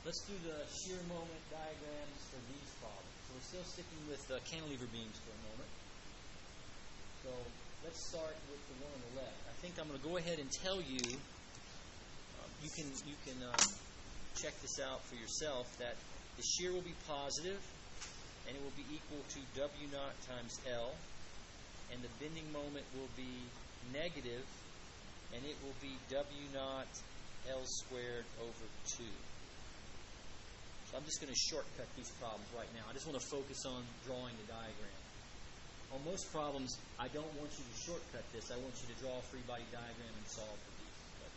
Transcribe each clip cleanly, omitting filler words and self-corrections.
Let's do the shear moment diagrams for these problems. So we're still sticking with cantilever beams for a moment. So let's start with the one on the left. I think I'm going to go ahead and tell you, you can check this out for yourself, that the shear will be positive, and it will be equal to W naught times L, and the bending moment will be negative, and it will be W naught L squared over 2. So I'm just going to shortcut these problems right now. I just want to focus on drawing the diagram. On most problems, I don't want you to shortcut this. I want you to draw a free body diagram and solve for these. But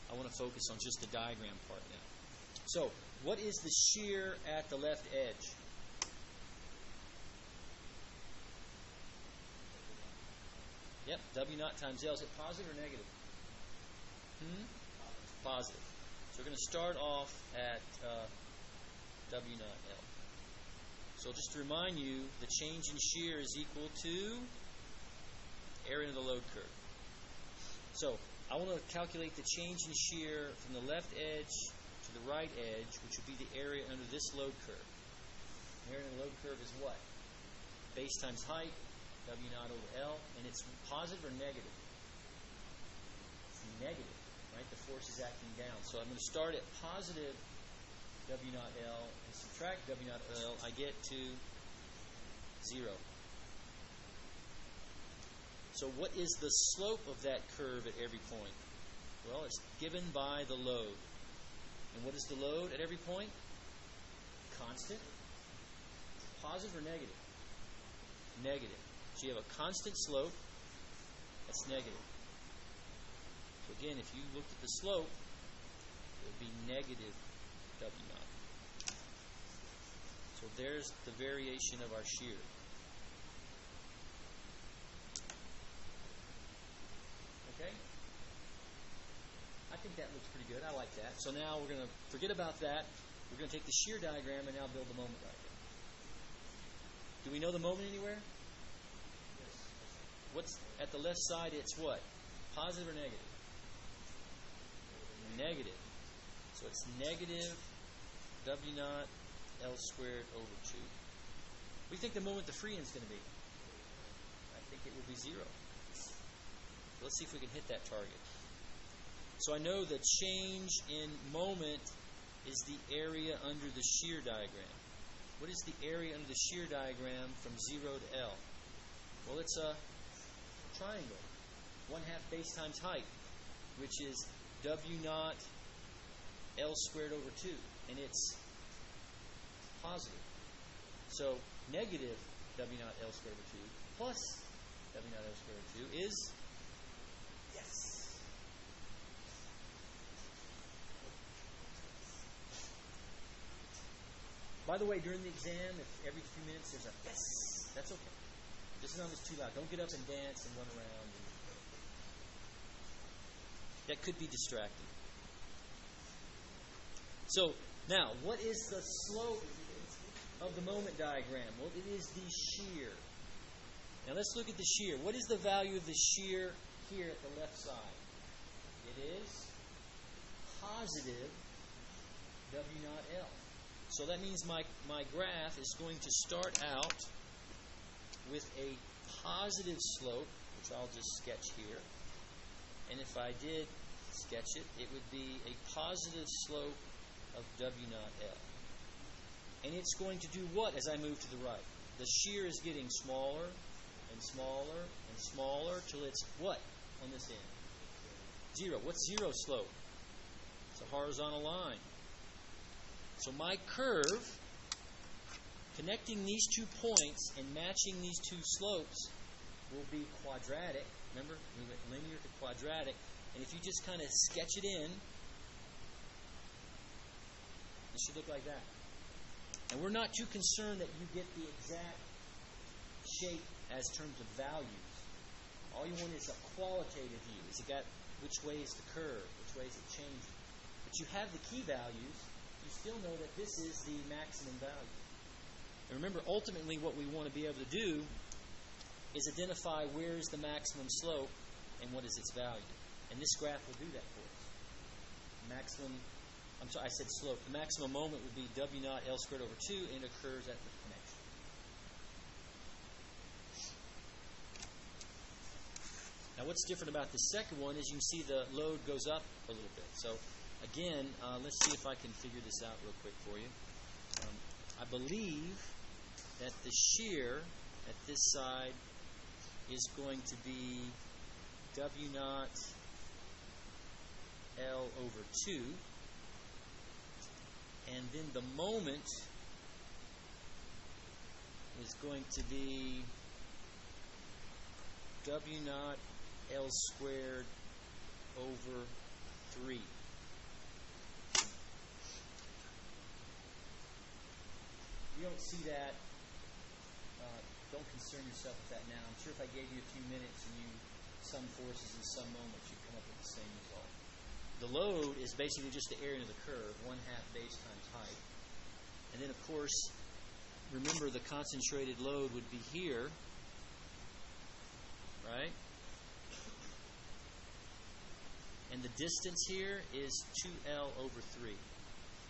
I want to focus on just the diagram part now. So, what is the shear at the left edge? Yep, W naught times L. Is it positive or negative? Positive. So we're going to start off at W naught L. So just to remind you, the change in shear is equal to area under the load curve. So I want to calculate the change in shear from the left edge to the right edge, which would be the area under this load curve. The area under the load curve is what? Base times height, W naught over L, and it's positive or negative? It's negative. Right? The force is acting down. So I'm going to start at positive W naught L and subtract W naught L. I get to 0. So what is the slope of that curve at every point? Well, it's given by the load. And what is the load at every point? Constant. Positive or negative? Negative. So you have a constant slope. That's negative. So again, if you looked at the slope, it would be negative W naught. So there's the variation of our shear. Okay? I think that looks pretty good. I like that. So now we're going to forget about that. We're going to take the shear diagram and now build the moment diagram. Do we know the moment anywhere? Yes. What's at the left side? It's what? Positive or negative? Negative. So it's negative W naught L squared over 2. What do you think the moment the free end is going to be? I think it will be 0. Let's see if we can hit that target. So I know the change in moment is the area under the shear diagram. What is the area under the shear diagram from 0 to L? Well, it's a triangle. 1/2 base times height, which is W naught L squared over 2, and it's positive. So negative W naught L squared over 2 plus W naught L squared over 2 is, yes. By the way, during the exam, if every few minutes there's a yes, that's okay. Just as long as it's too loud. Don't get up and dance and run around. That could be distracting. So, now, what is the slope of the moment diagram? Well, it is the shear. Now, let's look at the shear. What is the value of the shear here at the left side? It is positive W naught L. So that means my graph is going to start out with a positive slope, which I'll just sketch here. And if I did sketch it, it would be a positive slope of W naught L. And it's going to do what as I move to the right? The shear is getting smaller and smaller and smaller till it's what on this end? 0. What's 0 slope? It's a horizontal line. So my curve, connecting these 2 points and matching these 2 slopes, will be quadratic. Remember, we went linear to quadratic. And if you just kind of sketch it in, it should look like that. And we're not too concerned that you get the exact shape as terms of values. All you want is a qualitative view. Is it got which way is the curve? Which way is it changing? But you have the key values. You still know that this is the maximum value. And remember, ultimately what we want to be able to do is identify where is the maximum slope and what is its value. And this graph will do that for us. Maximum I'm sorry, I said slope. The maximum moment would be W naught L squared over 2 and occurs at the connection. Now what's different about the second one is you can see the load goes up a little bit. So again, let's see if I can figure this out real quick for you. I believe that the shear at this side is going to be W naught L over 2, and then the moment is going to be W naught L squared over 3. You don't see that. Don't concern yourself with that now. I'm sure if I gave you a few minutes and you sum forces in some moments, you'd come up with the same result. The load is basically just the area of the curve, 1/2 base times height. And then, of course, remember the concentrated load would be here, right? And the distance here is 2L over 3.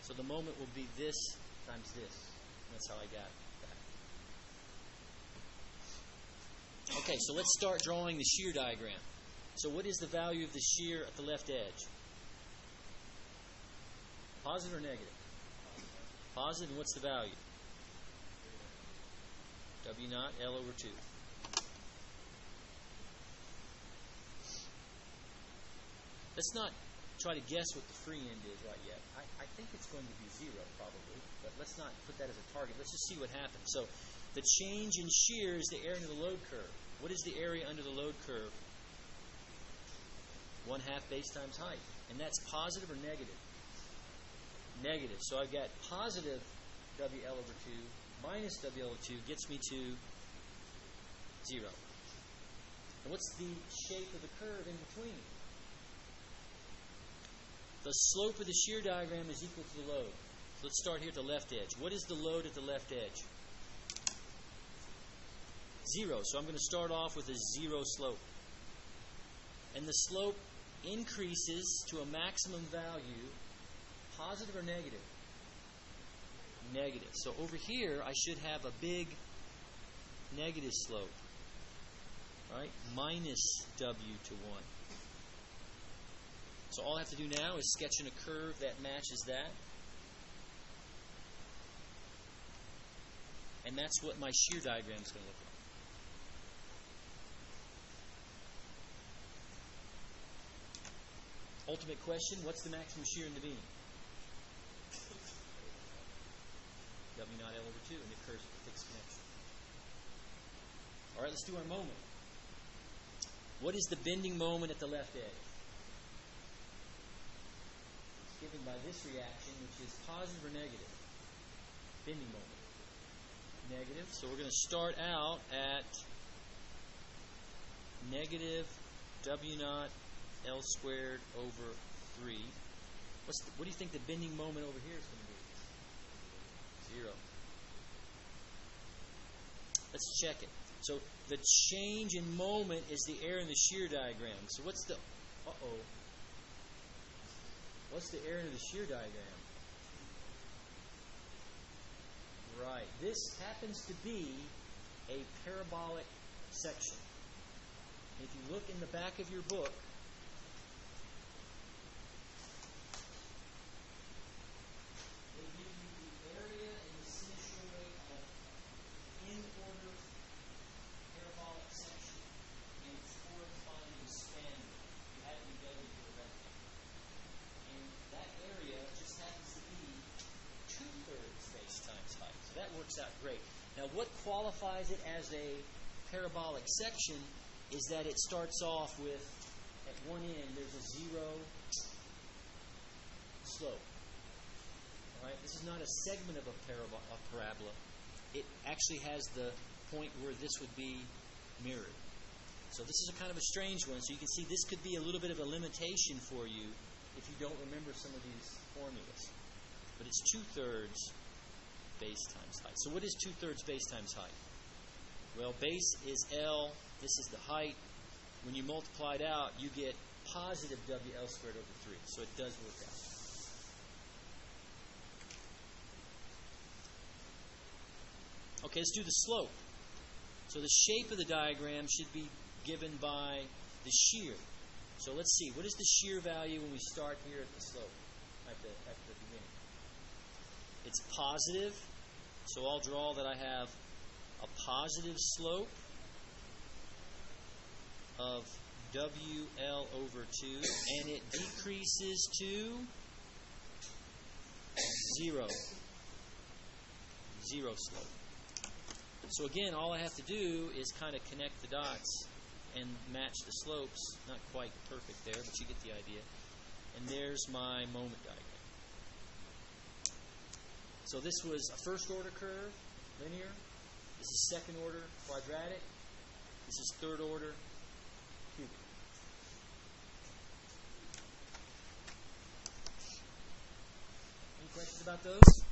So the moment will be this times this. That's how I got that. Okay, so let's start drawing the shear diagram. So what is the value of the shear at the left edge? Positive or negative? Positive, and what's the value? W naught L over 2. Let's not try to guess what the free end is right yet. I think it's going to be 0 probably, but let's not put that as a target. Let's just see what happens. So the change in shear is the area under the load curve. What is the area under the load curve? 1/2 base times height. And that's positive or negative? Negative. So I've got positive WL over 2 minus WL over 2 gets me to 0. And what's the shape of the curve in between? The slope of the shear diagram is equal to the load. So let's start here at the left edge. What is the load at the left edge? 0. So I'm going to start off with a 0 slope. And the slope increases to a maximum value, positive or negative? Negative. So over here, I should have a big negative slope, right? Minus W to 1. So all I have to do now is sketch in a curve that matches that. And that's what my shear diagram is going to look like. Ultimate question, what's the maximum shear in the beam? W naught L over 2, and it occurs at the fixed connection. All right, let's do our moment. What is the bending moment at the left edge? It's given by this reaction, which is positive or negative? Bending moment. Negative. So we're going to start out at negative W naught L squared over 3. What do you think the bending moment over here is going to be? 0. Let's check it. So the change in moment is the area in the shear diagram. So what's the what's the area of the shear diagram? Right. This happens to be a parabolic section. If you look in the back of your book, out great. Now what qualifies it as a parabolic section is that it starts off with, at one end, there's a 0 slope. All right? This is not a segment of a parabola. It actually has the point where this would be mirrored. So this is a kind of a strange one. So you can see this could be a little bit of a limitation for you if you don't remember some of these formulas. But it's 2/3 base times height. So what is 2/3 base times height? Well, base is L. This is the height. When you multiply it out, you get positive WL squared over 3. So it does work out. Okay, let's do the slope. So the shape of the diagram should be given by the shear. So let's see, what is the shear value when we start here at the slope, at the beginning? It's positive, so I'll draw that I have a positive slope of WL over 2, and it decreases to 0. Zero slope. So again, all I have to do is kind of connect the dots and match the slopes. Not quite perfect there, but you get the idea. And there's my moment diagram. So this was a first order curve, linear. This is second order, quadratic. This is third order, cubic. Any questions about those?